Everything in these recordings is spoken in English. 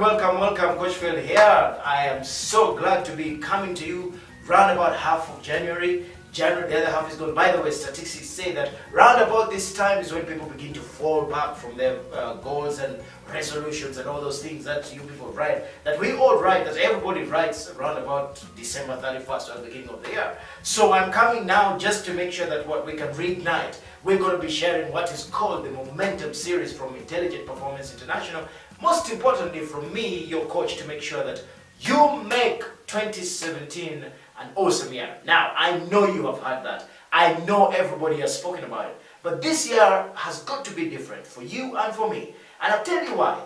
welcome, Coach Phill here. I am so glad to be coming to you round about half of January. The other half is gone. By the way, statistics say that round about this time is when people begin to fall back from their goals and resolutions and all those things that you people write, that we all write, that everybody writes around about December 31st or the beginning of the year. So I'm coming now just to make sure that what we can reignite. We're going to be sharing what is called the Momentum Series from Intelligent Performance International. Most importantly, from me, your coach, to make sure that you make 2017 an awesome year. Now, I know you have heard that. I know everybody has spoken about it. But this year has got to be different for you and for me. And I'll tell you why.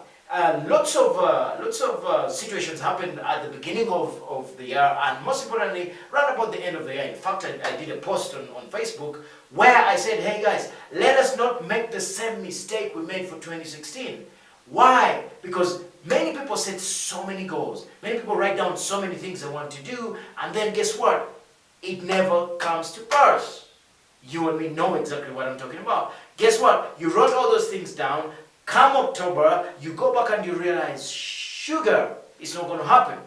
Lots of situations happened at the beginning of the year, and most importantly, right about the end of the year. In fact, I did a post on Facebook where I said, hey guys, let us not make the same mistake we made for 2016. Why? Because many people set so many goals. Many people write down so many things they want to do, and then guess what? It never comes to pass. You and me know exactly what I'm talking about. Guess what? You wrote all those things down. Come October, you go back and you realize, sugar, it's not going to happen.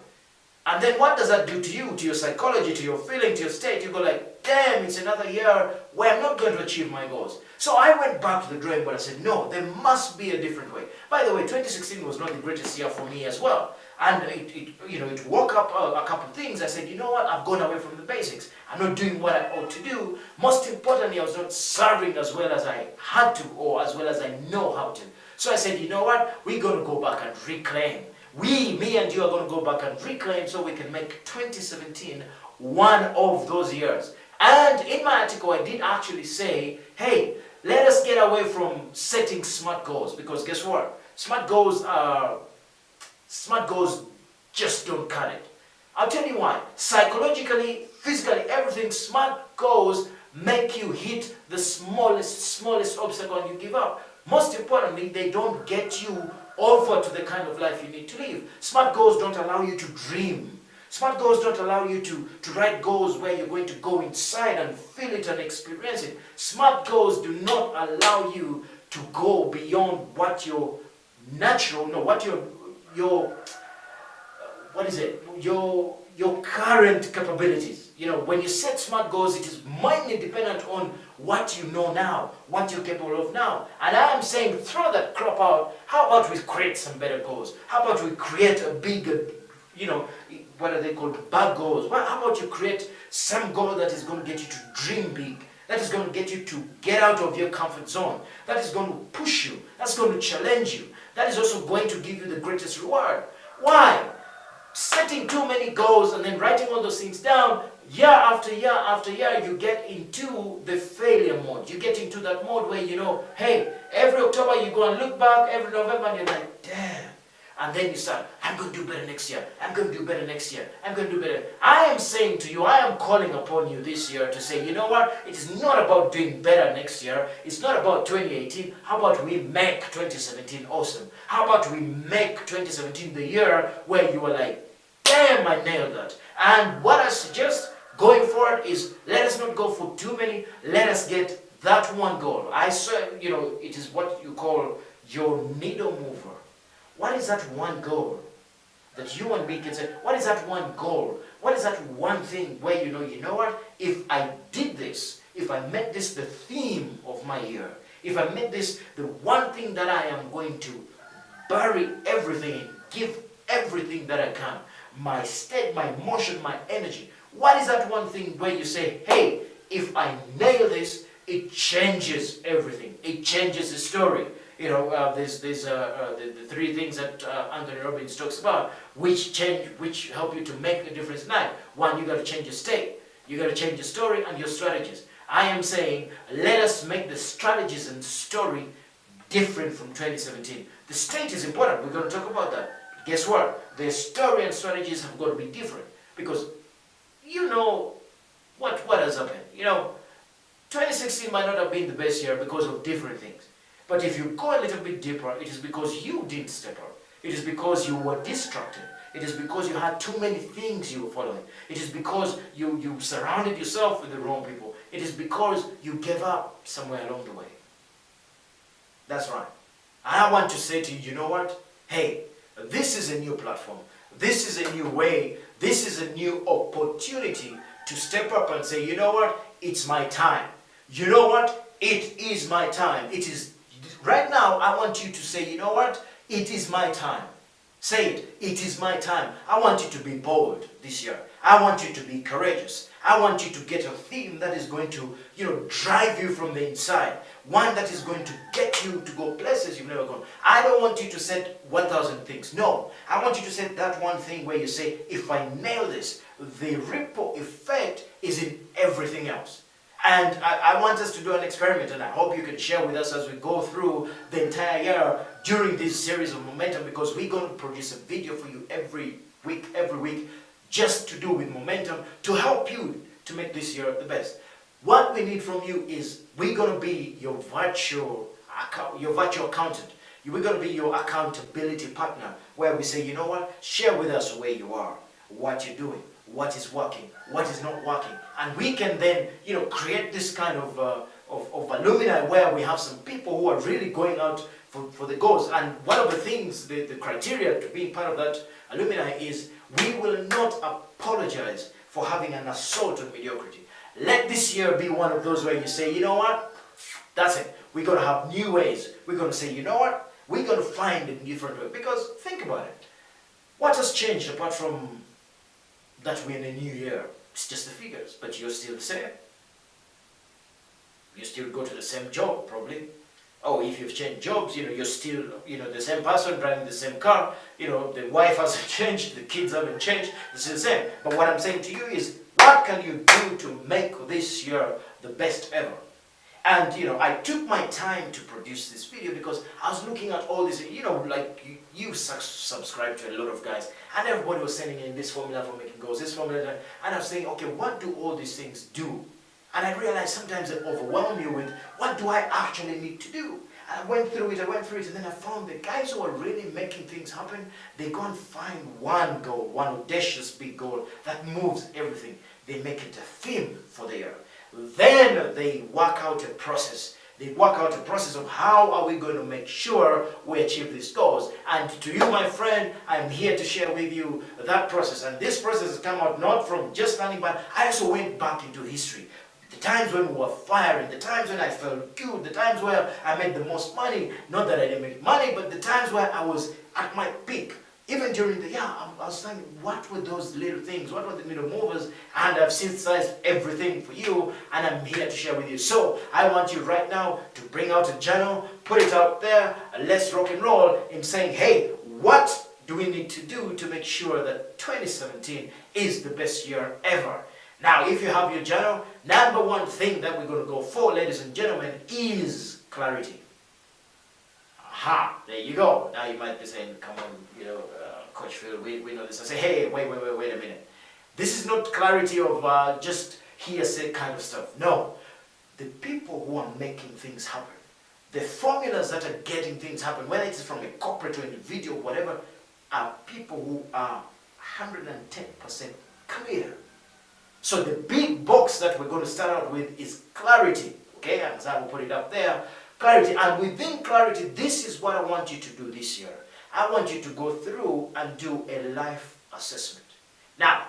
And then what does that do to you, to your psychology, to your feeling, to your state? You go like, damn, it's another year where I'm not going to achieve my goals. So I went back to the drawing board and said, no, there must be a different way. By the way, 2016 was not the greatest year for me as well. And it woke up a couple of things. I said, you know what, I've gone away from the basics. I'm not doing what I ought to do. Most importantly, I was not serving as well as I had to, or as well as I know how to. So I said, you know what, we're going to go back and reclaim. Me and you are going to go back and reclaim so we can make 2017 one of those years. And in my article, I did actually say, hey, let us get away from setting smart goals, because guess what? Smart goals just don't cut it. I'll tell you why. Psychologically, physically, everything, smart goals make you hit the smallest obstacle and you give up. Most importantly, they don't get you over to the kind of life you need to live. Smart goals don't allow you to dream. Smart goals don't allow you to write goals where you're going to go inside and feel it and experience it. Smart goals do not allow you to go beyond what your natural, no, what your current capabilities. You know, when you set smart goals, it is mainly dependent on what you know now, what you're capable of now. And I am saying, throw that crap out. How about we create some better goals? How about we create a bigger, what are they called, big goals? Well, how about you create some goal that is going to get you to dream big, that is going to get you to get out of your comfort zone, that is going to push you, that's going to challenge you, that is also going to give you the greatest reward. Why? Setting too many goals and then writing all those things down, year after year after year, you get into the failure mode. You get into that mode where hey, every October you go and look back, every November and you're like, damn. And then you start, I'm going to do better next year. I'm going to do better next year. I'm going to do better. I am saying to you, I am calling upon you this year to say, you know what? It is not about doing better next year. It's not about 2018. How about we make 2017 awesome? How about we make 2017 the year where you are like, damn, I nailed that. And what I suggest going forward is, let us not go for too many. Let us get that one goal. I say, it is what you call your needle mover. What is that one goal that you and me can say? What is that one goal? What is that one thing where you know what? If I did this, if I made this the theme of my year, if I made this the one thing that I am going to bury everything in, give everything that I can, my state, my motion, my energy. What is that one thing where you say, hey, if I nail this, it changes everything. It changes the story. There's the three things that Anthony Robbins talks about, which help you to make a difference in life. One, you got to change your state. You got to change your story and your strategies. I am saying, let us make the strategies and story different from 2017. The state is important. We're going to talk about that. Guess what? The story and strategies have got to be different, because what has happened. 2016 might not have been the best year because of different things. But if you go a little bit deeper, it is because you didn't step up. It is because you were distracted. It is because you had too many things you were following. It is because you surrounded yourself with the wrong people. It is because you gave up somewhere along the way. That's right. I want to say to you, you know what? Hey, This is a new platform. This is a new way. This is a new opportunity to step up and say, you know what? It's my time. You know what? It is my time. It is, right now, I want you to say, you know what? It is my time. Say it. It is my time. I want you to be bold this year. I want you to be courageous. I want you to get a theme that is going to, drive you from the inside. One that is going to get you to go places you've never gone. I don't want you to set 1,000 things. No. I want you to set that one thing where you say, if I nail this, the ripple effect is in everything else. And I want us to do an experiment, and I hope you can share with us as we go through the entire year during this series of Momentum, because we're going to produce a video for you every week, just to do with momentum, to help you to make this year the best. What we need from you is, we're going to be your virtual accountant. We're going to be your accountability partner, where we say, you know what, share with us where you are, what you're doing, what is working, what is not working. And we can then, create this kind of alumni where we have some people who are really going out for the goals. And one of the things, the criteria to being part of that alumni is, we will not apologize for having an assault on mediocrity. Let this year be one of those where you say, you know what, that's it. We're going to have new ways. We're going to say, you know what, we're going to find a different way. Because think about it. What has changed apart from that we're in a new year? It's just the figures, but you're still the same. You still go to the same job, probably. Oh, if you've changed jobs, you're still, the same person driving the same car. The wife hasn't changed, the kids haven't changed. It's the same. But what I'm saying to you is, what can you do to make this year the best ever? And, I took my time to produce this video because I was looking at all this, like you subscribe to a lot of guys, and everybody was sending in this formula for making goals, this formula, and I was saying, okay, what do all these things do? And I realized sometimes they overwhelm you with, what do I actually need to do? And I went through it, and then I found the guys who are really making things happen, they go and find one goal, one audacious big goal that moves everything. They make it a theme for the year. Then they work out a process. They work out a process of how are we going to make sure we achieve these goals. And to you, my friend, I'm here to share with you that process. And this process has come out not from just learning, but I also went back into history. The times when we were firing, the times when I felt good, the times where I made the most money. Not that I didn't make money, but the times where I was at my peak. Even during the year, I was thinking, what were those little things? What were the little movers? And I've synthesized everything for you, and I'm here to share with you. So I want you right now to bring out a journal, put it out there, and let's rock and roll in saying, hey, what do we need to do to make sure that 2017 is the best year ever? Now, if you have your journal, number one thing that we're going to go for, ladies and gentlemen, is clarity. Aha, there you go. Now you might be saying, come on, Coach Phill, we know this. I say, hey, wait a minute. This is not clarity of just hearsay kind of stuff. No. The people who are making things happen, the formulas that are getting things happen, whether it's from a corporate or individual, whatever, are people who are 110% clear. So the big box that we're going to start out with is clarity. Okay, and I will put it up there. Clarity. And within clarity, this is what I want you to do this year. I want you to go through and do a life assessment. Now,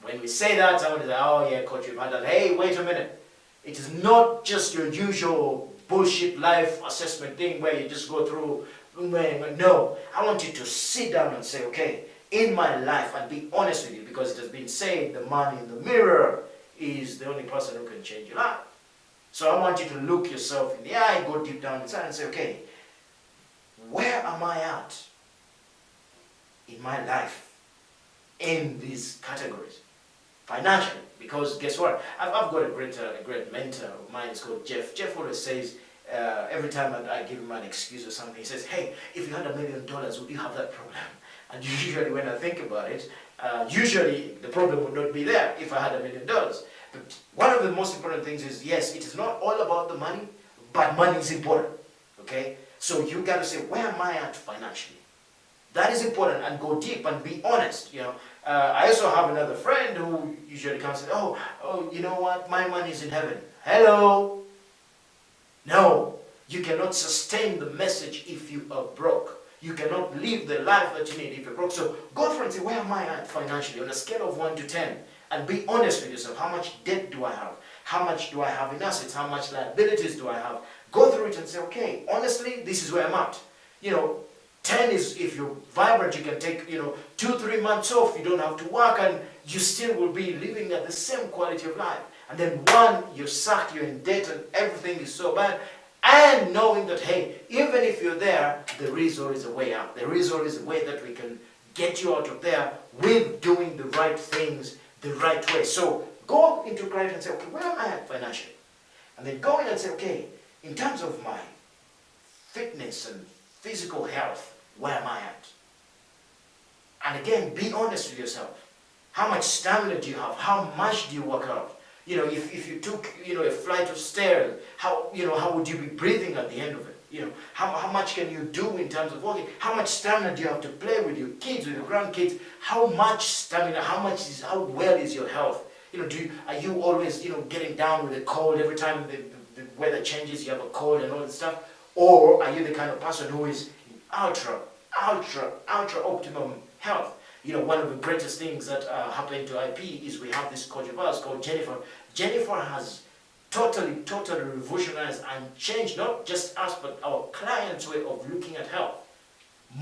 when we say that, I want to say, oh yeah, Coach, you've had that. Hey, wait a minute. It is not just your usual bullshit life assessment thing where you just go through. No, I want you to sit down and say, okay, in my life, and be honest with you, because it has been said, the man in the mirror is the only person who can change your life. So I want you to look yourself in the eye, go deep down inside and say, okay, where am I at in my life in these categories? Financially, because guess what? I've got a great mentor of mine. It's called Jeff. Jeff always says, every time I give him an excuse or something, he says, hey, if you had $1 million, would you have that problem? And usually when I think about it, usually the problem would not be there if I had $1 million. But one of the most important things is, yes, it is not all about the money, but money is important. Okay? So you got to say, where am I at financially? That is important, and go deep and be honest. I also have another friend who usually comes and says, oh, you know what? My money is in heaven. Hello? No, you cannot sustain the message if you are broke. You cannot live the life that you need if you're broke. So go through and say, where am I at financially on a scale of 1 to 10? And be honest with yourself. How much debt do I have? How much do I have in assets? How much liabilities do I have? Go through it and say, okay, honestly, this is where I'm at. 10 is if you're vibrant, you can take, 2-3 months off, you don't have to work, and you still will be living at the same quality of life. And then 1, you're sucked, you're in debt, and everything is so bad. And knowing that, hey, even if you're there, there is always a way out. There is always a way that we can get you out of there with doing the right things the right way. So go into clarity and say, okay, where am I at financially? And then go in and say, okay, in terms of my fitness and physical health, where am I at? And again, be honest with yourself. How much stamina do you have? How much do you work out? If you took, a flight of stairs, how would you be breathing at the end of it? How much can you do in terms of walking? How much stamina do you have to play with your kids, with your grandkids? How much stamina, how well is your health? Are you always, getting down with a cold every time the weather changes, you have a cold and all that stuff? Or are you the kind of person who is in ultra optimum health? One of the greatest things that happened to IP is we have this coach of ours called Jennifer. Jennifer has totally revolutionized and changed not just us, but our clients' way of looking at health.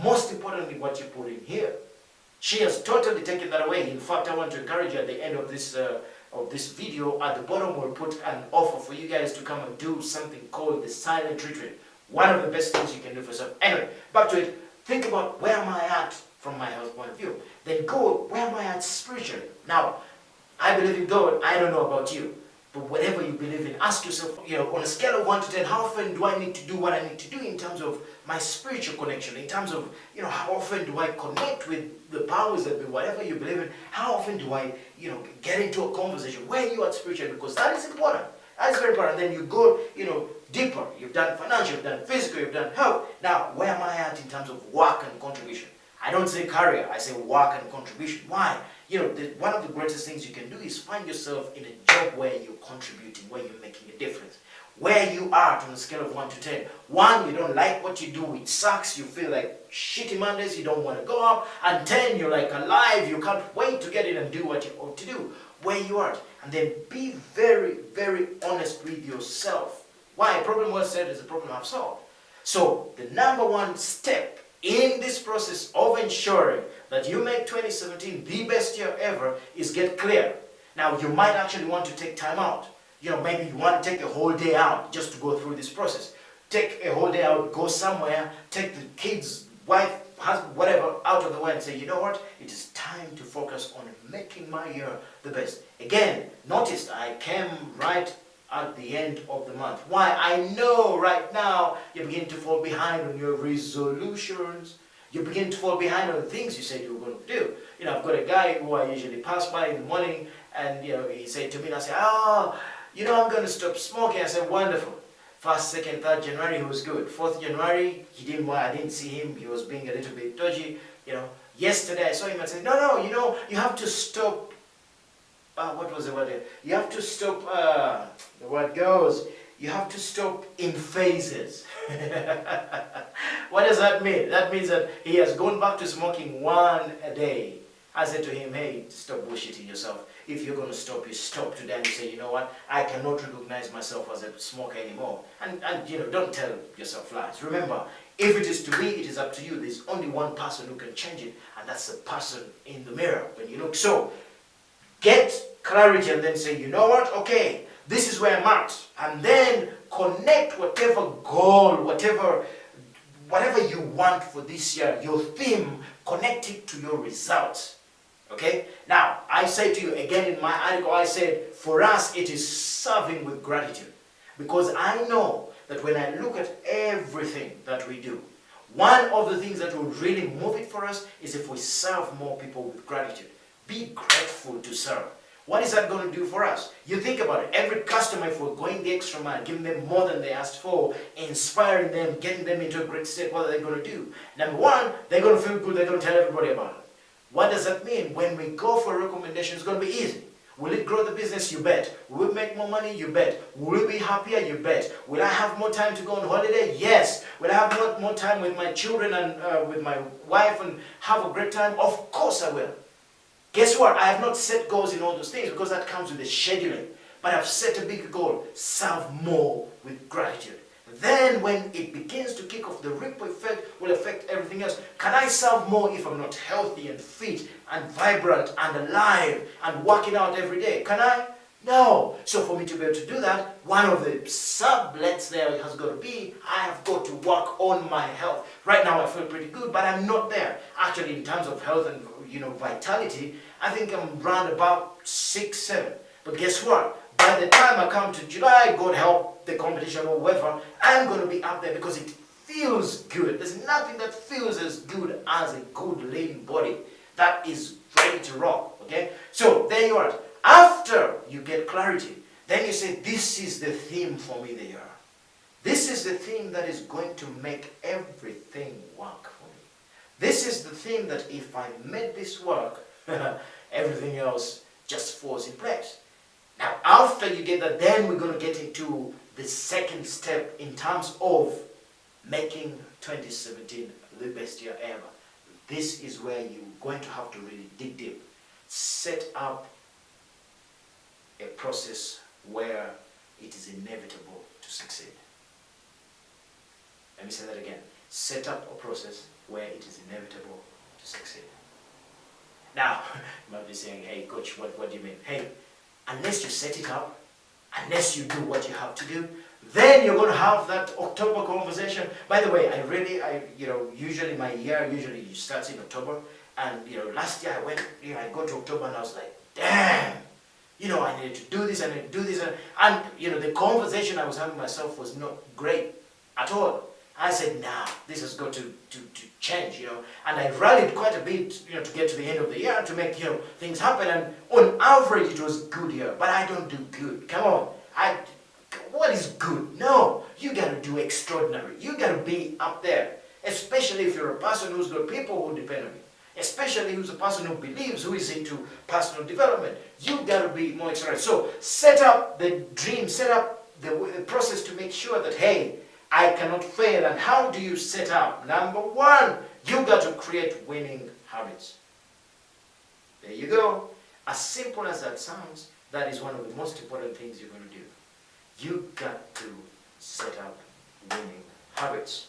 Most importantly, what you put in here. She has totally taken that away. In fact, I want to encourage you at the end of this video, at the bottom we'll put an offer for you guys to come and do something called the silent retreat. One of the best things you can do for yourself. Anyway, back to it. Think about where am I at from my health point of view. Then go, where am I at spiritually? Now, I believe in God. I don't know about you. But whatever you believe in, ask yourself, on a scale of 1 to 10, how often do I need to do what I need to do in terms of my spiritual connection? In terms of, how often do I connect with the powers that be, whatever you believe in? How often do I, get into a conversation? Where are you at spiritually? Because that is important. That is very important. And then you go, deeper. You've done financial, you've done physical, you've done health. Now, where am I at in terms of work and contribution? I don't say career, I say work and contribution. Why? One of the greatest things you can do is find yourself in a job where you're contributing, where you're making a difference. Where you are on a scale of 1 to 10. 1, you don't like what you do, it sucks, you feel like shitty Mondays, you don't want to go up. And 10, you're like alive, you can't wait to get in and do what you ought to do. Where you are. And then be very, very honest with yourself. Why? A problem well said is a problem I've solved. So the number 1 step in this process of ensuring that you make 2017 the best year ever is get clear. Now, you might actually want to take time out. Maybe you want to take a whole day out just to go through this process. Take a whole day out, go somewhere, take the kids, wife, husband, whatever, out of the way and say, you know what? It is time to focus on making my year the best. Again, notice I came right at the end of the month. Why? I know right now you begin to fall behind on your resolutions. You begin to fall behind on the things you said you were going to do. I've got a guy who I usually pass by in the morning, and he said to me, and I said, I'm going to stop smoking. I said, wonderful. 1st, 2nd, 3rd January, he was good. 4th January, I didn't see him. He was being a little bit dodgy. Yesterday I saw him and said, no, you have to stop. What was the word? You have to stop. The word goes. You have to stop in phases. What does that mean? That means that he has gone back to smoking 1 a day. I said to him, hey, stop bullshitting yourself. If you're going to stop, you stop today and you say, you know what, I cannot recognize myself as a smoker anymore. And don't tell yourself lies. Remember, if it is to me, it is up to you. There's only one person who can change it, and that's the person in the mirror when you look. So, get clarity and then say, you know what, okay, this is where I'm at. And then connect whatever goal, whatever you want for this year, your theme, connect it to your results. Okay? Now, I say to you again in my article, I said, for us, it is serving with gratitude. Because I know that when I look at everything that we do, one of the things that will really move it for us is if we serve more people with gratitude. Be grateful to serve. What is that going to do for us? You think about it. Every customer, if we're going the extra mile, giving them more than they asked for, inspiring them, getting them into a great state, what are they going to do? Number 1, they're going to feel good. They're going to tell everybody about it. What does that mean? When we go for recommendations, it's going to be easy. Will it grow the business? You bet. Will we make more money? You bet. Will we be happier? You bet. Will I have more time to go on holiday? Yes. Will I have more time with my children and with my wife and have a great time? Of course I will. Guess what? I have not set goals in all those things because that comes with the scheduling. But I've set a bigger goal. Serve more with gratitude. Then when it begins to kick off, the ripple effect will affect everything else. Can I serve more if I'm not healthy and fit and vibrant and alive and working out every day? Can I? No. So for me to be able to do that, one of the sublets there has got to be, I have got to work on my health. Right now I feel pretty good, but I'm not there. Actually, in terms of health and vitality, I think I'm around about 6, 7. But guess what? By the time I come to July, God help the competition or whatever, I'm going to be up there because it feels good. There's nothing that feels as good as a good lean body that is ready to rock. Okay? So there you are. After you get clarity, then you say, this is the theme for me the year. This is the theme that is going to make everything work for me. This is the theme that if I make this work, everything else just falls in place. Now, after you get that, then we're going to get into the second step in terms of making 2017 the best year ever. This is where you're going to have to really dig deep. Set up a process where it is inevitable to succeed. Let me say that again. Set up a process where it is inevitable to succeed. Now, you might be saying, hey, coach, what do you mean? Hey, unless you set it up, unless you do what you have to do, then you're going to have that October conversation. By the way, usually my year usually starts in October, and last year I went, I got to October and I was like, damn, I needed to do this, I need to do this, and the conversation I was having myself was not great at all. I said, nah, this has got to change, and I rallied quite a bit, to get to the end of the year, to make, things happen, and on average it was good year, but I don't do good. Come on, what is good? No, you got to do extraordinary. You got to be up there, especially if you're a person who's got people who depend on you, especially who's a person who believes, who is into personal development. You got to be more extraordinary. So set up the dream, set up the process to make sure that, hey, I cannot fail. And how do you set up? Number one, you got to create winning habits. There you go. As simple as that sounds, that is one of the most important things you're going to do. You got to set up winning habits.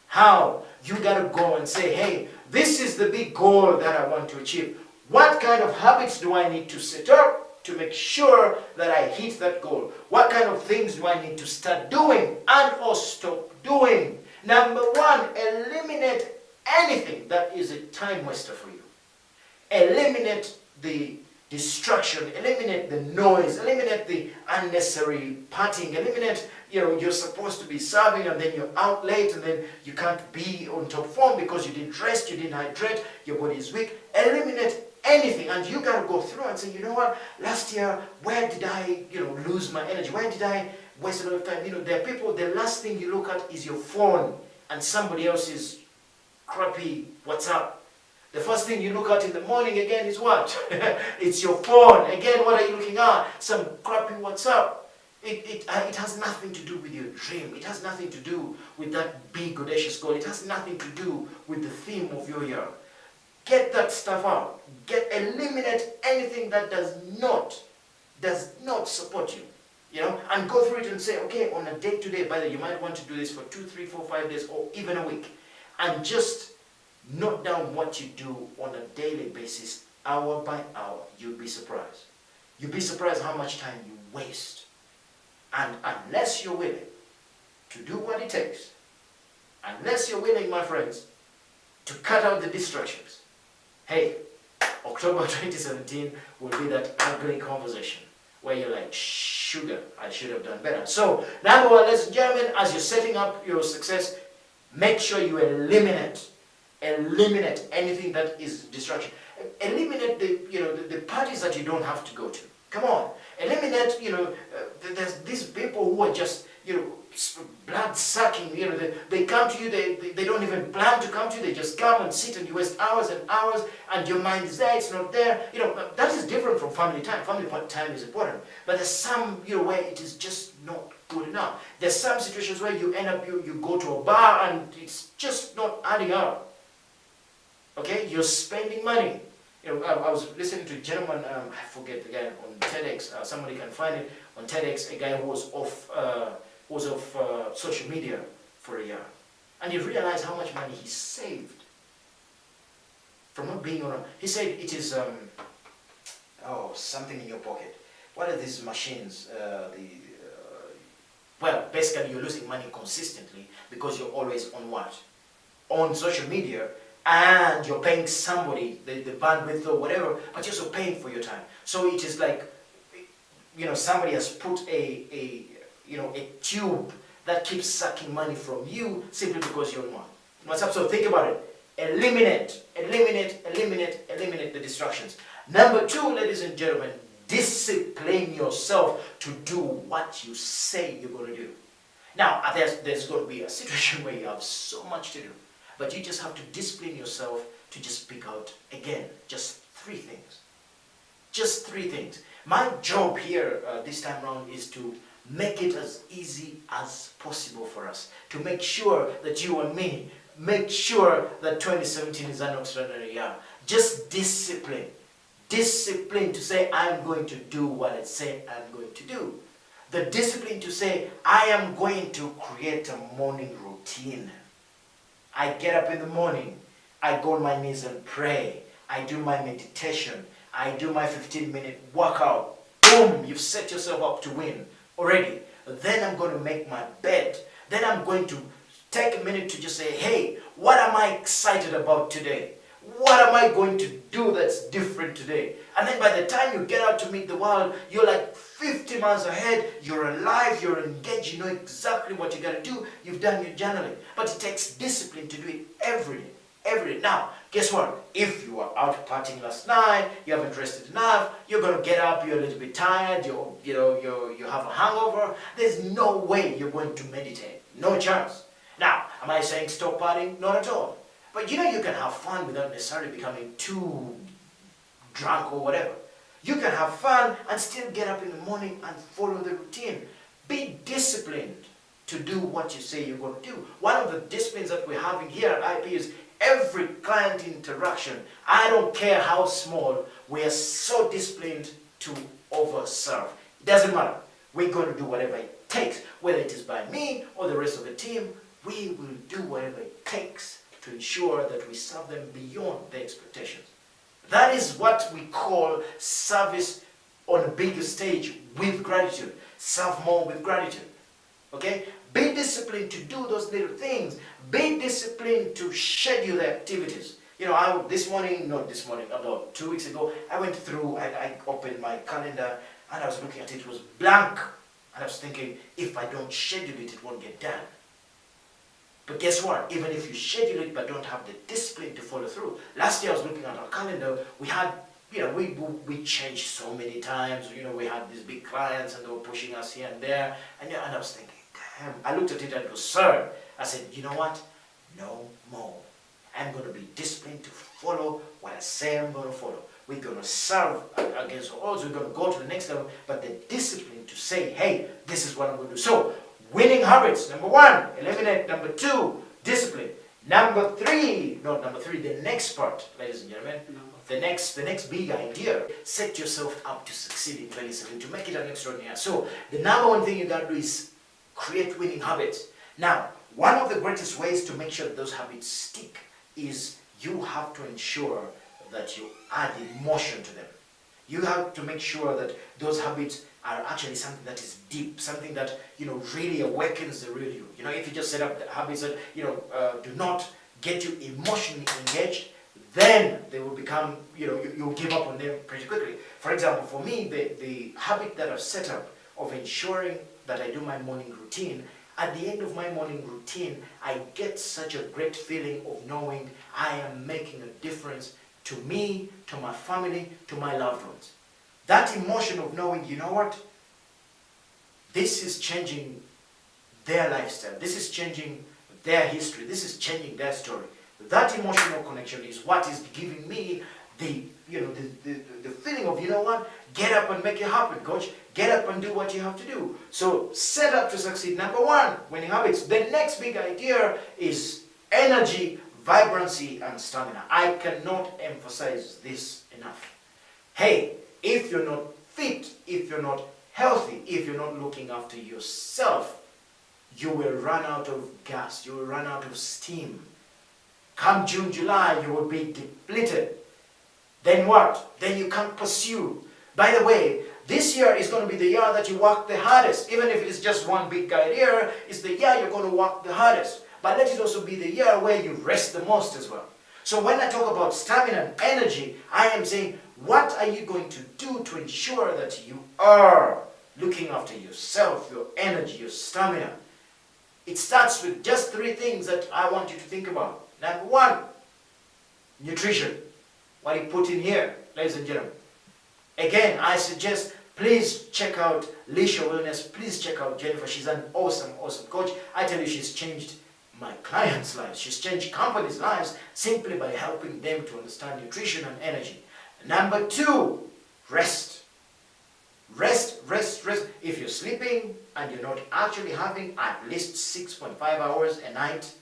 How? You got to go and say, hey, this is the big goal that I want to achieve. What kind of habits do I need to set up to make sure that I hit that goal? What kind of things do I need to start doing and or stop doing? Number one, eliminate anything that is a time waster for you. Eliminate the distraction, eliminate the noise, eliminate the unnecessary partying, eliminate, you're supposed to be serving and then you're out late and then you can't be on top form because you didn't rest, you didn't hydrate, your body is weak. Eliminate anything, and you got to go through and say, you know what, last year, where did I, lose my energy? Where did I waste a lot of time? There are people, the last thing you look at is your phone and somebody else's crappy WhatsApp. The first thing you look at in the morning again is what? It's your phone. Again, what are you looking at? Some crappy WhatsApp. It has nothing to do with your dream. It has nothing to do with that big audacious goal. It has nothing to do with the theme of your year. Get that stuff out. Eliminate anything that does not support you. And go through it and say, okay, on a day-to-day, by the way, you might want to do this for 2, 3, 4, 5 days, or even a week. And just note down what you do on a daily basis, hour by hour. You'll be surprised. You'll be surprised how much time you waste. And unless you're willing to do what it takes, unless you're willing, my friends, to cut out the distractions, hey, October 2017 will be that ugly conversation where you're like, sugar, I should have done better. So, number one, ladies and gentlemen, as you're setting up your success, make sure you eliminate anything that is distraction. Eliminate the parties that you don't have to go to. Come on. Eliminate, there's these people who are just, blood sucking, they come come to you, they don't even plan to come to you. They just come and sit and you waste hours and hours and your mind is there, it's not there. That is different from family time. Family time is important. But there's some, where it is just not good enough. There's some situations where you end up, you go to a bar and it's just not adding up. Okay? You're spending money. I was listening to a gentleman, I forget the guy, on TEDx. Somebody can find it on TEDx. A guy who was off social media for a year, and he realized how much money he saved from not being on a. He said it is something in your pocket. What are these machines? Well, basically you're losing money consistently because you're always on what? On social media. And you're paying somebody the bandwidth or whatever, but you're also paying for your time. So it is like, somebody has put a tube that keeps sucking money from you simply because you're on one. What's up? So think about it. Eliminate the distractions. Number 2, ladies and gentlemen, discipline yourself to do what you say you're going to do. Now, there's going to be a situation where you have so much to do. But you just have to discipline yourself to just pick out, again, just 3 things. Just 3 things. My job here this time around is to make it as easy as possible for us. To make sure that you and me, make sure that 2017 is an extraordinary year. Just discipline. Discipline to say, I'm going to do what I say I'm going to do. The discipline to say, I am going to create a morning routine. I get up in the morning, I go on my knees and pray, I do my meditation, I do my 15-minute workout. Boom, you've set yourself up to win already. Then I'm going to make my bed. Then I'm going to take a minute to just say, hey, what am I excited about today? What am I going to do that's different today? And then by the time you get out to meet the world, you're like 50 miles ahead, you're alive, you're engaged, you know exactly what you got to do, you've done your journaling. But it takes discipline to do it every day. Now, guess what? If you were out partying last night, you haven't rested enough, you're going to get up, you're a little bit tired, you have a hangover, there's no way you're going to meditate. No chance. Now, am I saying stop partying? Not at all. But you can have fun without necessarily becoming too drunk or whatever. You can have fun and still get up in the morning and follow the routine. Be disciplined to do what you say you're going to do. One of the disciplines that we're having here at IP is every client interaction. I don't care how small, we are so disciplined to overserve. It doesn't matter. We're going to do whatever it takes. Whether it is by me or the rest of the team, we will do whatever it takes to ensure that we serve them beyond their expectations. That is what we call service on a bigger stage with gratitude. Serve more with gratitude. Okay? Be disciplined to do those little things. Be disciplined to schedule the activities. About 2 weeks ago, I went through and I opened my calendar and I was looking at it, it was blank. And I was thinking, if I don't schedule it, it won't get done. But guess what? Even if you schedule it but don't have the discipline to follow through. Last year I was looking at our calendar, we had, we changed so many times. We had these big clients and they were pushing us here and there. And I was thinking, damn. I looked at it and it was absurd. I said, you know what? No more. I'm going to be disciplined to follow what I say I'm going to follow. We're going to serve against odds. We're going to go to the next level. But the discipline to say, hey, this is what I'm going to do. So, winning habits, number 1, eliminate. Number 2, discipline. Number 3, the next part, ladies and gentlemen, the next big idea, set yourself up to succeed in 2017, to make it an extraordinary year. So, the number 1 thing you got to do is create winning habits. Now, one of the greatest ways to make sure that those habits stick is you have to ensure that you add emotion to them. You have to make sure that those habits are actually something that is deep, something that really awakens the real you. If you just set up the habits that do not get you emotionally engaged, then they will become you'll give up on them pretty quickly. For example, for me, the habit that I've set up of ensuring that I do my morning routine, at the end of my morning routine, I get such a great feeling of knowing I am making a difference to me, to my family, to my loved ones. That emotion of knowing, you know what? This is changing their lifestyle. This is changing their history. This is changing their story. That emotional connection is what is giving me the, the feeling of, you know what, get up and make it happen, coach. Get up and do what you have to do. So set up to succeed. Number one, winning habits. The next big idea is energy, vibrancy, and stamina. I cannot emphasize this enough. Hey, if you're not fit, if you're not healthy, if you're not looking after yourself, you will run out of gas, you will run out of steam. Come June, July, you will be depleted. Then what? Then you can't pursue. By the way, this year is going to be the year that you work the hardest. Even if it is just one big idea, it's the year you're going to work the hardest. But let it also be the year where you rest the most as well. So when I talk about stamina and energy, I am saying, what are you going to do to ensure that you are looking after yourself, your energy, your stamina? It starts with just 3 things that I want you to think about. Number 1, nutrition. What you put in here, ladies and gentlemen. Again, I suggest, please check out Leisure Wellness. Please check out Jennifer. She's an awesome, awesome coach. I tell you, she's changed my clients' lives. She's changed companies' lives simply by helping them to understand nutrition and energy. Number 2, rest. Rest, rest, rest. If you're sleeping and you're not actually having at least 6.5 hours a night,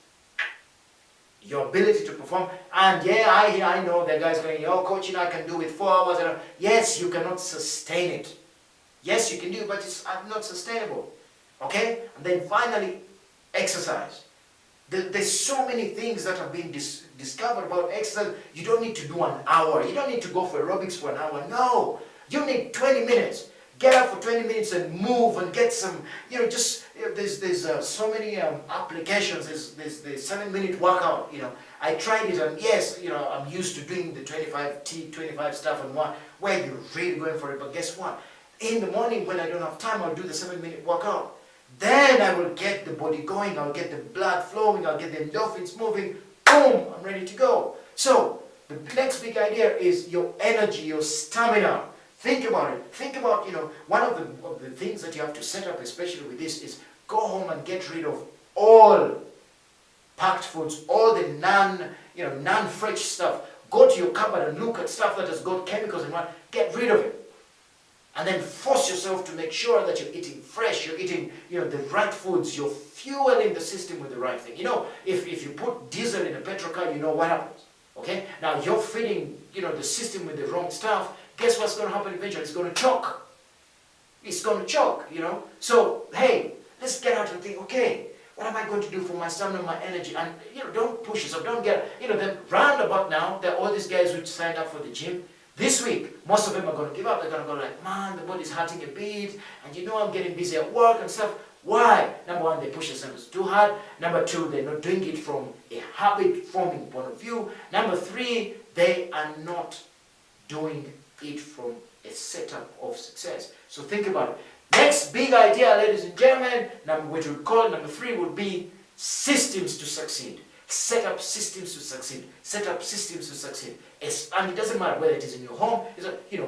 your ability to perform, and yeah, I know the guy's going, oh, coaching, I can do it 4 hours. And yes, you cannot sustain it. Yes, you can do it, but it's not sustainable. Okay? And then finally, exercise. There's so many things that have been discovered about exercise. You don't need to do an hour. You don't need to go for aerobics for an hour. No. You need 20 minutes. Get up for 20 minutes and move and get some, there's so many applications. There's the 7-minute workout, I tried it, and yes, I'm used to doing the 25 stuff and one where you're really going for it. But guess what? In the morning when I don't have time, I'll do the 7-minute workout. Then I will get the body going, I'll get the blood flowing, I'll get the endorphins moving, boom, I'm ready to go. So, the next big idea is your energy, your stamina. Think about it. Think about, one of the things that you have to set up, especially with this, is go home and get rid of all packed foods, all the non-fresh stuff. Go to your cupboard and look at stuff that has got chemicals and what. Get rid of it. And then force yourself to make sure that you're eating fresh, you're eating, the right foods, you're fueling the system with the right thing. If you put diesel in a petrol car, you know what happens. Okay? Now you're feeding, the system with the wrong stuff. Guess what's going to happen eventually? It's going to choke. It's going to choke, So, hey, let's get out and think, okay, what am I going to do for my stamina, my energy? And, don't push yourself. Don't get, the roundabout now, there are all these guys who signed up for the gym. This week, most of them are going to give up. They're going to go like, man, the body's hurting a bit. And I'm getting busy at work and stuff. Why? Number 1, they push themselves too hard. Number 2, they're not doing it from a habit-forming point of view. Number 3, they are not doing it from a setup of success. So think about it. Next big idea, ladies and gentlemen, which we call number 3, would be systems to succeed. Set up systems to succeed. Set up systems to succeed. And it doesn't matter whether it is in your home.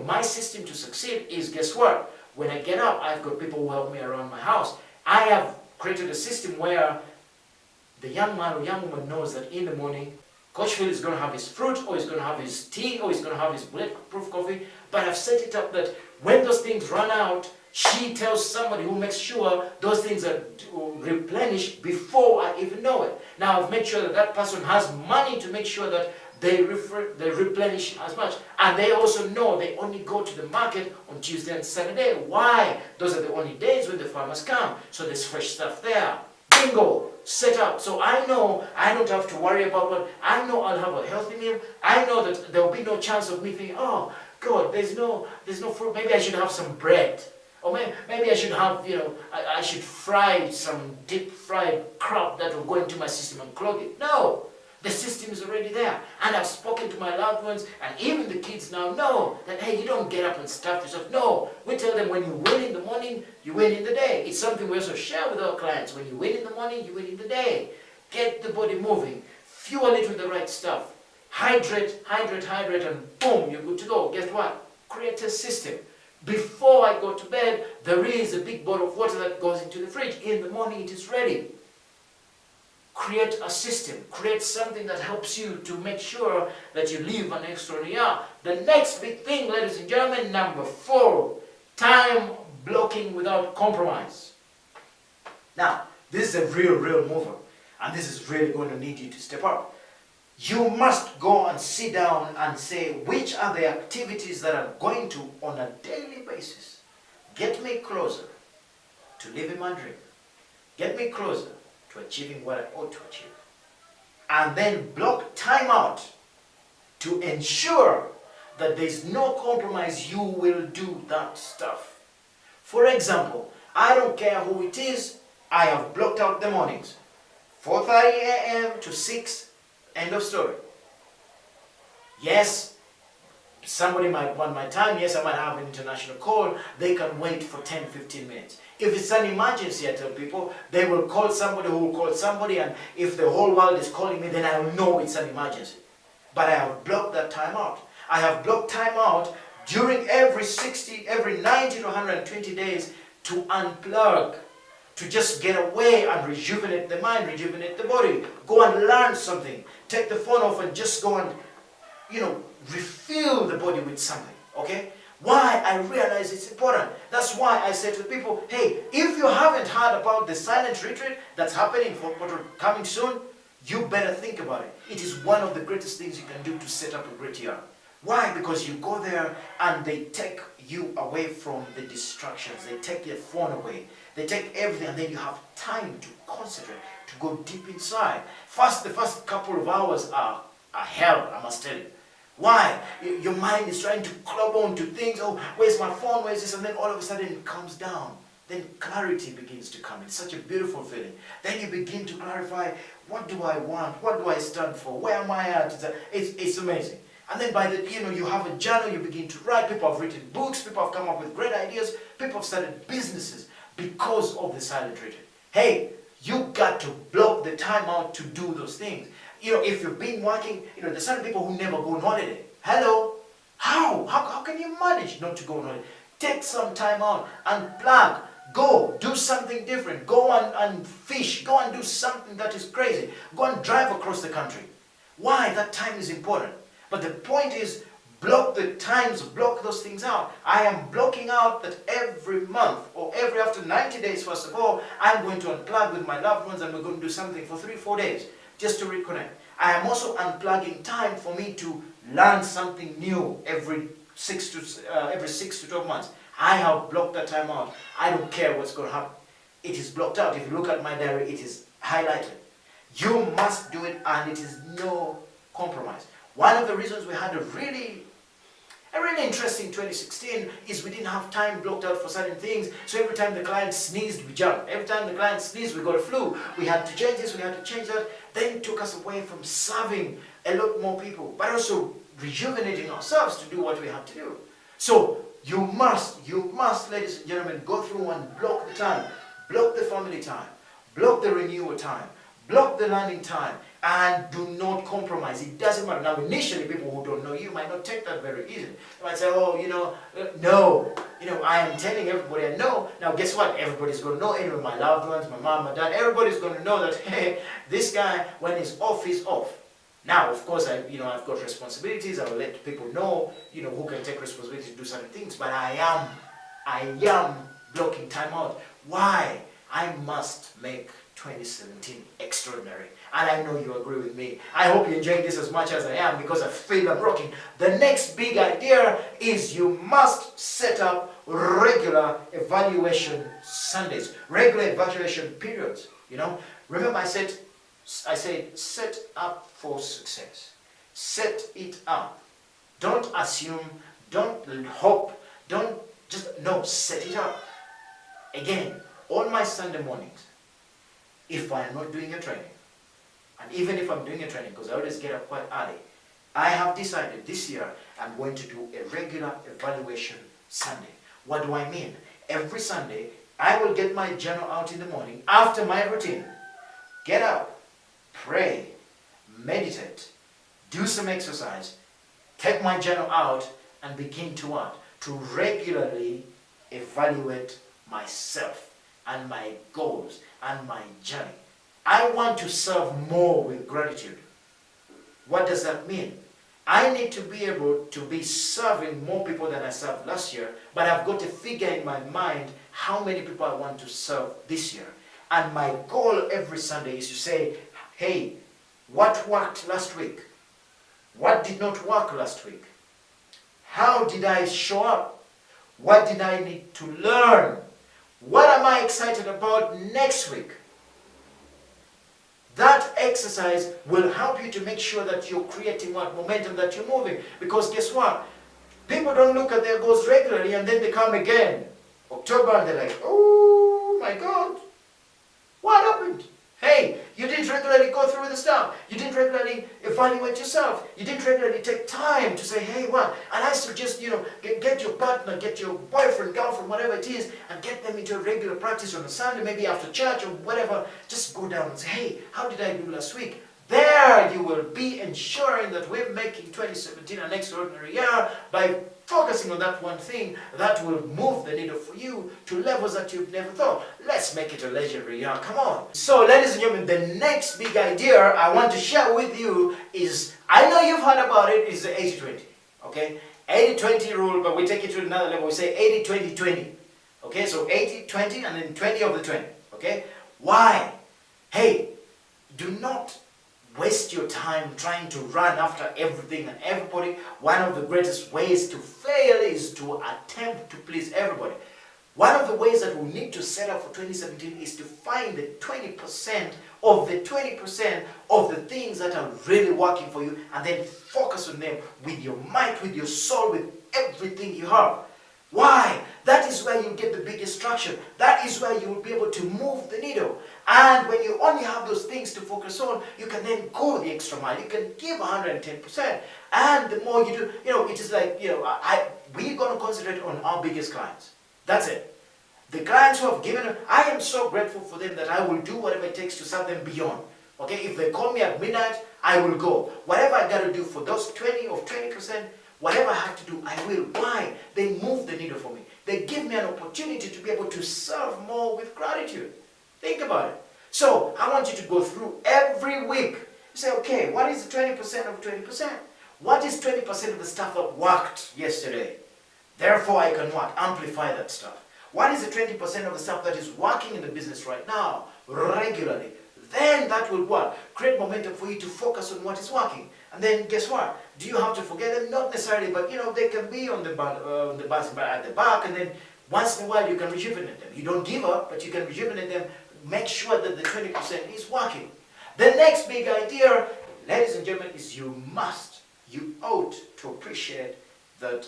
My system to succeed is, guess what? When I get up, I've got people who help me around my house. I have created a system where the young man or young woman knows that in the morning, Coach Phill is going to have his fruit, or he's going to have his tea, or he's going to have his bulletproof coffee. But I've set it up that when those things run out, she tells somebody who makes sure those things are replenished before I even know it. Now I've made sure that that person has money to make sure that they replenish as much. And they also know they only go to the market on Tuesday and Saturday. Why? Those are the only days when the farmers come. So there's fresh stuff there. Bingo! Set up. So I know I don't have to worry about what. I know I'll have a healthy meal. I know that there will be no chance of me thinking, oh God, there's no fruit. Maybe I should have some bread. Or maybe I should have, I should fry some deep fried crap that will go into my system and clog it. No, the system is already there. And I've spoken to my loved ones, and even the kids now know that, hey, you don't get up and stuff yourself. No, we tell them when you win in the morning, you win in the day. It's something we also share with our clients. When you win in the morning, you win in the day. Get the body moving. Fuel it with the right stuff. Hydrate, hydrate, hydrate, and boom, you're good to go. Guess what? Create a system. Before I go to bed, there is a big bottle of water that goes into the fridge. In the morning, it is ready. create a system, create something that helps you to make sure that you live an extraordinary year. The next big thing, ladies and gentlemen, number 4, time blocking without compromise. Now, this is a real mover, and this is really going to need you to step up. You must go and sit down and say, which are the activities that are going to, on a daily basis, get me closer to living my dream, get me closer to achieving what I ought to achieve. And then block time out to ensure that there's no compromise. You will do that stuff. For example, I don't care who it is, I have blocked out the mornings. 4:30 a.m. to 6, end of story. Yes, somebody might want my time. Yes, I might have an international call. They can wait for 10-15 minutes. If it's an emergency, I tell people, they will call somebody who will call somebody, and if the whole world is calling me, then I will know it's an emergency. But I have blocked that time out. I have blocked time out during every 90 to 120 days to unplug, to just get away and rejuvenate the mind, rejuvenate the body. Go and learn something. Take the phone off and just go and, refill the body with something, okay? Why? I realize it's important. That's why I say to the people, hey, if you haven't heard about the silent retreat that's happening coming soon, you better think about it. It is one of the greatest things you can do to set up a great year. Why? Because you go there and they take you away from the distractions. They take your phone away. They take everything, and then you have time to concentrate, to go deep inside. The first couple of hours are hell, I must tell you. Why? Your mind is trying to club on to things. Oh, where's my phone? Where's this? And then all of a sudden it comes down. Then clarity begins to come. It's such a beautiful feeling. Then you begin to clarify, what do I want? What do I stand for? Where am I at? It's amazing. And then you have a journal, you begin to write. People have written books. People have come up with great ideas. People have started businesses because of the silent retreat. Hey, you got to block the time out to do those things. If you've been working, there's certain people who never go on holiday. Hello? How can you manage not to go on holiday? Take some time out, unplug, go, do something different. Go and fish, go and do something that is crazy. Go and drive across the country. Why? That time is important. But the point is, block the times, block those things out. I am blocking out that every month or after 90 days, first of all, I'm going to unplug with my loved ones and we're going to do something for 3-4 days just to reconnect. I am also unplugging time for me to learn something new every 6 to 12 months. I have blocked that time out. I don't care what's going to happen. It is blocked out. If you look at my diary, it is highlighted. You must do it, and it is no compromise. One of the reasons we had a really interesting 2016 is we didn't have time blocked out for certain things. So every time the client sneezed, we jumped. Every time the client sneezed, we got a flu. We had to change this, we had to change that. Then it took us away from serving a lot more people, but also rejuvenating ourselves to do what we had to do. So you must, ladies and gentlemen, go through and block the time. Block the family time. Block the renewal time. Block the learning time. And do not compromise. It doesn't matter. Now, initially, people who don't know you might not take that very easily. They might say, no. I am telling everybody I know. Now, guess what? Everybody's going to know. Anyway, my loved ones, my mom, my dad, everybody's going to know that, hey, this guy, when he's off, he's off. Now, of course, I've got responsibilities. I will let people know, who can take responsibility to do certain things. But I am blocking time out. Why? I must make 2017 extraordinary. And I know you agree with me. I hope you're enjoying this as much as I am, because I feel I'm rocking. The next big idea is you must set up regular evaluation Sundays, regular evaluation periods. Remember I said set up for success. Set it up. Don't assume, don't hope, set it up. Again, on my Sunday mornings, if I am not doing a training, and even if I'm doing a training, because I always get up quite early, I have decided this year I'm going to do a regular evaluation Sunday. What do I mean? Every Sunday, I will get my journal out in the morning after my routine. Get up, pray, meditate, do some exercise, take my journal out, and begin to what? To regularly evaluate myself and my goals and my journey. I want to serve more with gratitude. What does that mean? I need to be able to be serving more people than I served last year, but I've got a figure in my mind how many people I want to serve this year. And my goal every Sunday is to say, hey, what worked last week? What did not work last week? How did I show up? What did I need to learn? What am I excited about next week? That exercise will help you to make sure that you're creating what momentum, that you're moving. Because guess what? People don't look at their goals regularly and then they come again. October and they're like, oh my God, what happened? Hey, you didn't regularly go through the stuff. You didn't regularly evaluate yourself. You didn't regularly take time to say, hey, what? And I suggest, get your partner, get your boyfriend, girlfriend, whatever it is, and get them into a regular practice on a Sunday, maybe after church or whatever. Just go down and say, hey, how did I do last week? There you will be ensuring that we're making 2017 an extraordinary year by focusing on that one thing that will move the needle for you to levels that you've never thought. Let's make it a legendary year. Come on. So, ladies and gentlemen, the next big idea I want to share with you is, I know you've heard about it, is the 80-20. Okay? 80-20 rule, but we take it to another level. We say 80-20-20. Okay? So 80-20 and then 20 of the 20. Okay? Why? Hey, do not waste your time trying to run after everything and everybody. One of the greatest ways to fail is to attempt to please everybody. One of the ways that we need to set up for 2017 is to find the 20% of the 20% of the things that are really working for you, and then focus on them with your might, with your soul, with everything you have. Why? That is where you get the biggest traction. That is where you will be able to move the needle. And when you only have those things to focus on, you can then go the extra mile. You can give 110%. And the more you do, it is like, we're going to concentrate on our biggest clients. That's it. The clients who have given, I am so grateful for them that I will do whatever it takes to serve them beyond. Okay, if they call me at midnight, I will go. Whatever I got to do for those 20%, whatever I have to do, I will. Why? They move the needle for me. They give me an opportunity to be able to serve more with gratitude. Think about it. So, I want you to go through every week. You say, okay, what is the 20% of 20%? What is 20% of the stuff that worked yesterday? Therefore, I can what? Amplify that stuff. What is the 20% of the stuff that is working in the business right now, regularly? Then that will what? Create momentum for you to focus on what is working. And then guess what? Do you have to forget them? Not necessarily, but they can be on the basket at the back, and then once in a while you can rejuvenate them. You don't give up, but you can rejuvenate them. Make sure that the 20% is working. The next big idea, ladies and gentlemen, is you ought to appreciate that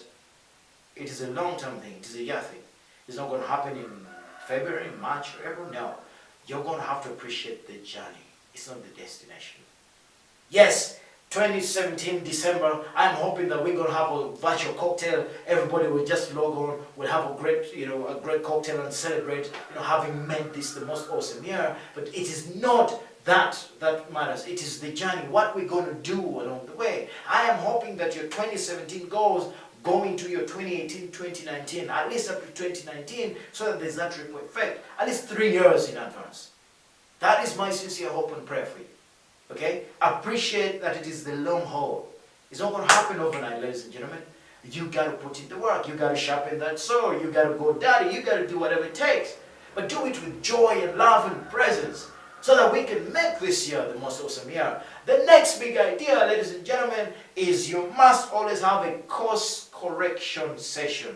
it is a long-term thing. It is a year thing. It's not going to happen in February, March, or April. No. You're going to have to appreciate the journey. It's not the destination. Yes, 2017 December, I'm hoping that we're going to have a virtual cocktail. Everybody will just log on. We'll have a great cocktail and celebrate, having made this the most awesome year. But it is not that matters. It is the journey, what we're going to do along the way. I am hoping that your 2017 goals go into your 2018, 2019, at least up to 2019, so that there's that ripple effect, at least 3 years in advance. That is my sincere hope and prayer for you. Okay? Appreciate that it is the long haul. It's not going to happen overnight, ladies and gentlemen. You got to put in the work. You got to sharpen that sword. You got to go dirty. You got to do whatever it takes. But do it with joy and love and presence, so that we can make this year the most awesome year. The next big idea, ladies and gentlemen, is you must always have a course correction session.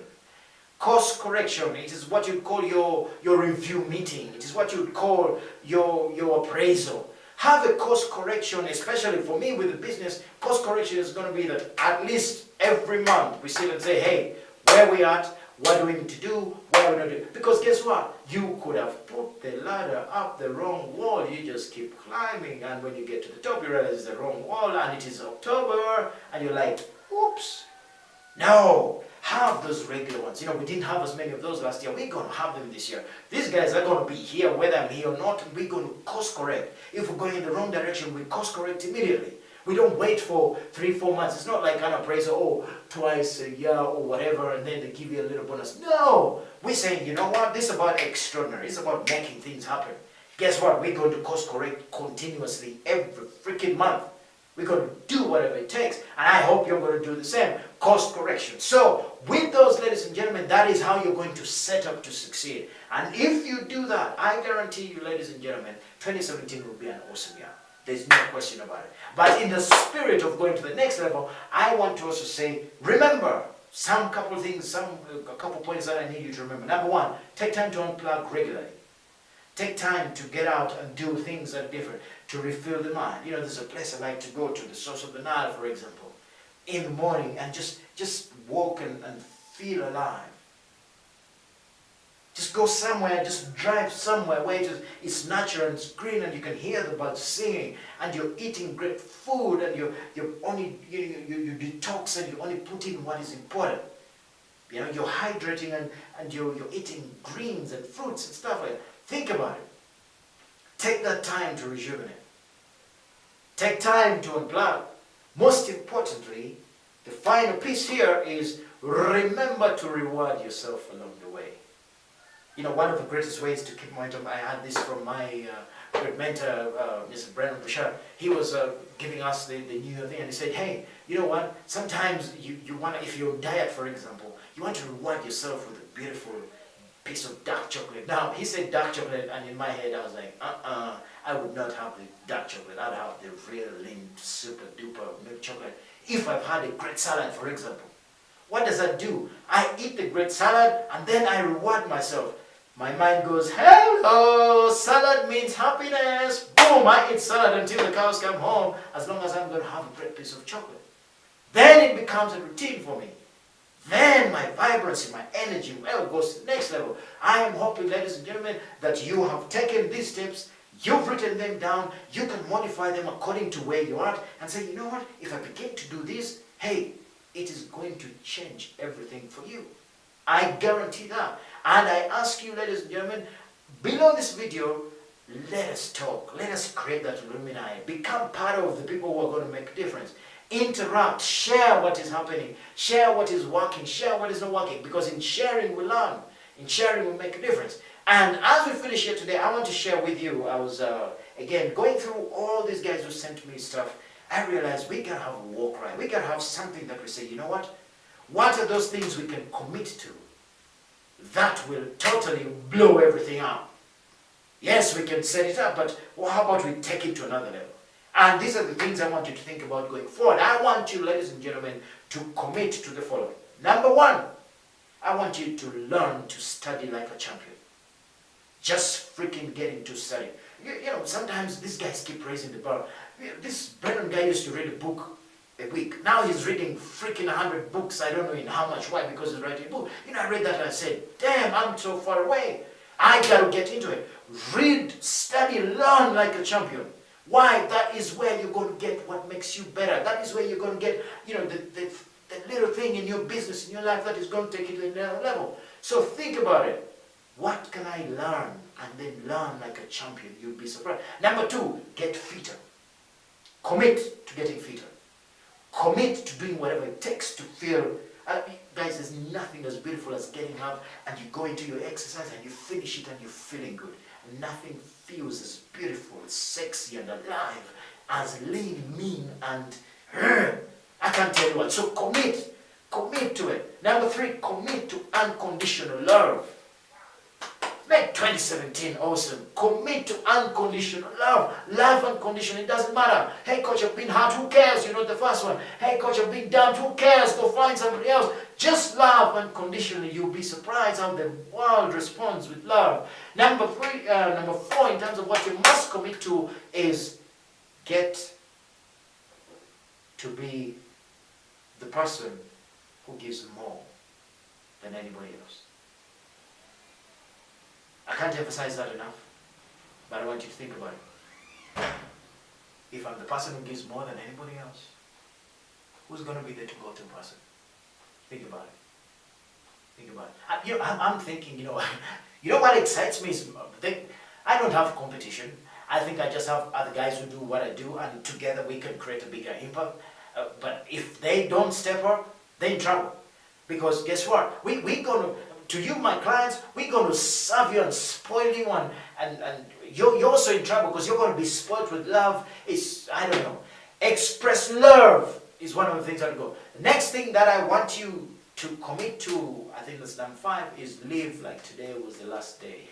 Course correction, it is what you call your review meeting. It is what you call your appraisal. Have a course correction, especially for me with the business. Course correction is going to be that at least every month we sit and say, hey, where we at? What do we need to do? What are we not doing? Because guess what? You could have put the ladder up the wrong wall. You just keep climbing, and when you get to the top, you realize it's the wrong wall, and it is October, and you're like, oops. No, have those regular ones. We didn't have as many of those last year. We're going to have them this year. These guys are going to be here, whether I'm here or not, and we're going to course correct. If we're going in the wrong direction, we course correct immediately. We don't wait for 3-4 months. It's not like an appraisal, twice a year or whatever, and then they give you a little bonus. No! We're saying, you know what? This is about extraordinary. It's about making things happen. Guess what? We're going to course correct continuously every freaking month. We're going to do whatever it takes. And I hope you're going to do the same. Course correction. So, with those, ladies and gentlemen, that is how you're going to set up to succeed. And if you do that, I guarantee you, ladies and gentlemen, 2017 will be an awesome year. There's no question about it. But in the spirit of going to the next level, I want to also say, remember, a couple points that I need you to remember. Number one, take time to unplug regularly. Take time to get out and do things that are different, to refill the mind. You know, there's a place I like to go to, the source of the Nile, for example, in the morning, and just walk and feel alive. Just go somewhere, just drive somewhere where it's natural and it's green and you can hear the birds singing and you're eating great food and you detox and you only put in what is important. You know, you're hydrating and you're eating greens and fruits and stuff like that. Think about it. Take that time to rejuvenate. Take time to unplug. Most importantly, the final piece here is remember to reward yourself along the way. You know, one of the greatest ways to keep momentum, I had this from my great mentor, Mr. Brandon Bouchard. He was giving us the New Year thing, and he said, hey, you know what, sometimes you want to, if you're on diet, for example, you want to reward yourself with a beautiful piece of dark chocolate. Now, he said dark chocolate, and in my head I was like, I would not have the dark chocolate. I'd have the real lean, super duper milk chocolate if I've had a great salad, for example. What does that do? I eat the great salad, and then I reward myself. My mind goes, hello, salad means happiness. Boom, I eat salad until the cows come home, as long as I'm going to have a great piece of chocolate. Then it becomes a routine for me. Then my vibrancy, my energy, well, goes to the next level. I am hoping, ladies and gentlemen, that you have taken these tips, you've written them down, you can modify them according to where you are, and say, you know what, if I begin to do this, hey, it is going to change everything for you. I guarantee that. And I ask you, ladies and gentlemen, below this video, let us talk. Let us create that luminaire. Become part of the people who are going to make a difference. Interact. Share what is happening. Share what is working. Share what is not working. Because in sharing, we learn. In sharing, we make a difference. And as we finish here today, I want to share with you, I was, again, going through all these guys who sent me stuff. I realized we can have a walk right. We can have something that we say, you know what? What are those things we can commit to that will totally blow everything up? Yes, we can set it up, but how about we take it to another level? And these are the things I want you to think about going forward. I want you, ladies and gentlemen, to commit to the following. Number one, I want you to learn to study like a champion. Just freaking get into study. You know, sometimes these guys keep raising the bar. This Brennan guy used to read a book a week. Now he's reading freaking 100 books. I don't know in how much. Why? Because he's writing a book. You know, I read that and I said, damn, I'm so far away. I got to get into it. Read, study, learn like a champion. Why? That is where you're going to get what makes you better. That is where you're going to get, you know, the little thing in your business, in your life that is going to take you to another level. So think about it. What can I learn? And then learn like a champion. You'll be surprised. Number two, get fitter. Commit to getting fitter. Commit to doing whatever it takes to feel. Guys, there's nothing as beautiful as getting up and you go into your exercise and you finish it and you're feeling good. Nothing feels as beautiful, sexy and alive as lean, mean and I can't tell you what. So commit to it. Number three, commit to unconditional love. Make 2017 awesome. Commit to unconditional love. Love unconditional. It doesn't matter. Hey coach, I've been hurt. Who cares? You're not the first one. Hey coach, I've been dumped. Who cares? Go find somebody else. Just love unconditionally. You'll be surprised how the world responds with love. Number four, in terms of what you must commit to, is get to be the person who gives more than anybody else. I can't emphasize that enough, but I want you to think about it. If I'm the person who gives more than anybody else, who's going to be the go-to person? Think about it. Think about it. I'm thinking, you know what excites me is I don't have competition. I think I just have other guys who do what I do, and together we can create a bigger impact. But if they don't step up, they're in trouble. Because guess what? We're going to you, my clients, we're going to serve you and spoil you and you're also in trouble because you're going to be spoiled with love. It's, I don't know. Express love is one of the things that go. The next thing that I want you to commit to, I think that's number 5, is live like today was the last day.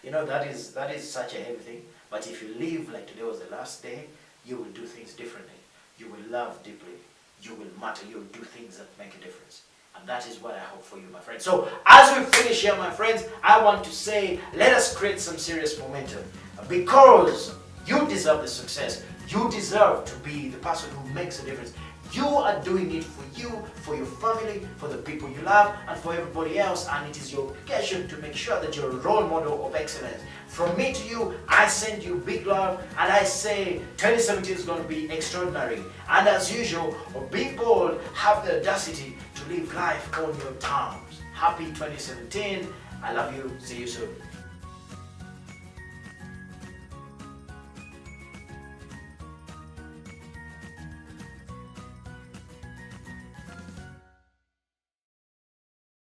You know, that is such a heavy thing. But if you live like today was the last day, you will do things differently. You will love deeply. You will matter. You will do things that make a difference. And that is what I hope for you, my friends. So as we finish here, my friends, I want to say, let us create some serious momentum. Because you deserve the success. You deserve to be the person who makes a difference. You are doing it for you, for your family, for the people you love, and for everybody else. And it is your obligation to make sure that you're a role model of excellence. From me to you, I send you big love, and I say 2017 is going to be extraordinary. And as usual, be bold, have the audacity to live life on your terms. Happy 2017. I love you. See you soon.